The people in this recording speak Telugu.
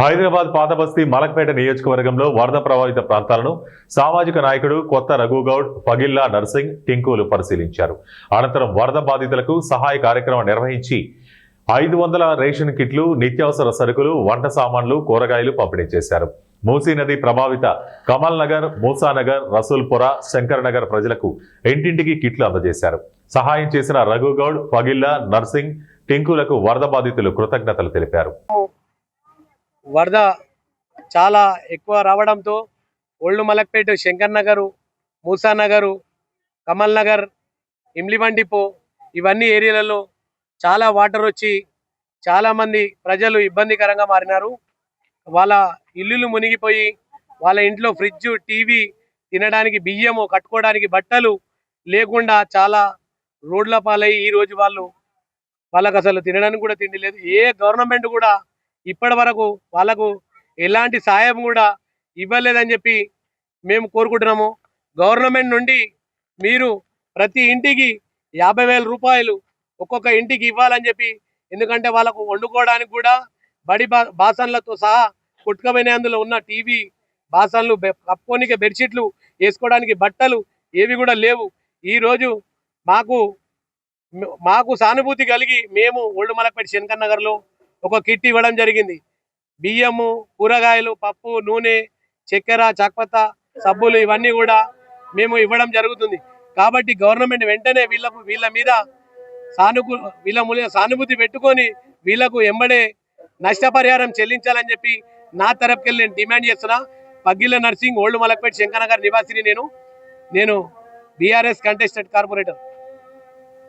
హైదరాబాద్ పాతబస్తీ మలక్పేట నియోజకవర్గంలో వరద ప్రభావిత ప్రాంతాలను సామాజిక నాయకుడు కొత్త రఘుగౌడ్, పగిల్లా నర్సింగ్, టింకులు పరిశీలించారు. అనంతరం వరద బాధితులకు సహాయ కార్యక్రమం నిర్వహించి 500 రేషన్ కిట్లు, నిత్యావసర సరుకులు, వంట సామాన్లు, కూరగాయలు పంపిణీ చేశారు. మూసీ నది ప్రభావిత కమల్ నగర్, మూసానగర్, రసూల్పుర, శంకర్ నగర్ ప్రజలకు ఇంటింటికి కిట్లు అందజేశారు. సహాయం చేసిన రఘుగౌడ్, పగిల్లా నర్సింగ్, టింకులకు వరద బాధితులు కృతజ్ఞతలు తెలిపారు. వరద చాలా ఎక్కువ రావడంతో ఓల్డ్ మలక్పేట, శంకర్ నగరు, మూసానగరు, కమల్ నగర్, ఇమ్లిబండిపో ఇవన్నీ ఏరియాలలో చాలా వాటర్ వచ్చి చాలామంది ప్రజలు ఇబ్బందికరంగా మారినారు. వాళ్ళ ఇల్లులు మునిగిపోయి వాళ్ళ ఇంట్లో ఫ్రిడ్జ్, టీవీ, తినడానికి బియ్యము, కట్టుకోవడానికి బట్టలు లేకుండా చాలా రోడ్ల పాలై ఈరోజు వాళ్ళకు అసలు తినడానికి కూడా తిండి లేదు. ఏ గవర్నమెంట్ కూడా ఇప్పటి వరకు వాళ్ళకు ఎలాంటి సాయం కూడా ఇవ్వలేదని చెప్పి మేము కోరుకుంటున్నాము. గవర్నమెంట్ నుండి మీరు ప్రతి ఇంటికి 50,000 రూపాయలు ఒక్కొక్క ఇంటికి ఇవ్వాలని చెప్పి, ఎందుకంటే వాళ్ళకు వండుకోవడానికి కూడా బడి బాసన్లతో సహా కొట్టుకపోయిన అందులో ఉన్న టీవీ, బాసన్లు, కప్పుకోనికి బెడ్షీట్లు, వేసుకోవడానికి బట్టలు ఏవి కూడా లేవు. ఈరోజు మాకు సానుభూతి కలిగి మేము ఓల్డ్ మలక్పేట శంకర్ నగర్లో ఒక కిట్ ఇవ్వడం జరిగింది. బియ్యము, కూరగాయలు, పప్పు, నూనె, చక్కెర, చాక్పత్త, సబ్బులు ఇవన్నీ కూడా మేము ఇవ్వడం జరుగుతుంది. కాబట్టి గవర్నమెంట్ వెంటనే వీళ్ళ మీద సానుభూతి పెట్టుకొని వీళ్ళకు ఎంబడే నష్టపరిహారం చెల్లించాలని చెప్పి నా తరపుకెళ్ళి నేను డిమాండ్ చేస్తున్నా. పగిల్ల నర్సింగ్, ఓల్డ్ మలక్పేట శంకర్ నగర్ నివాసిని నేను బీఆర్ఎస్ కంటెస్టెడ్ కార్పొరేటర్.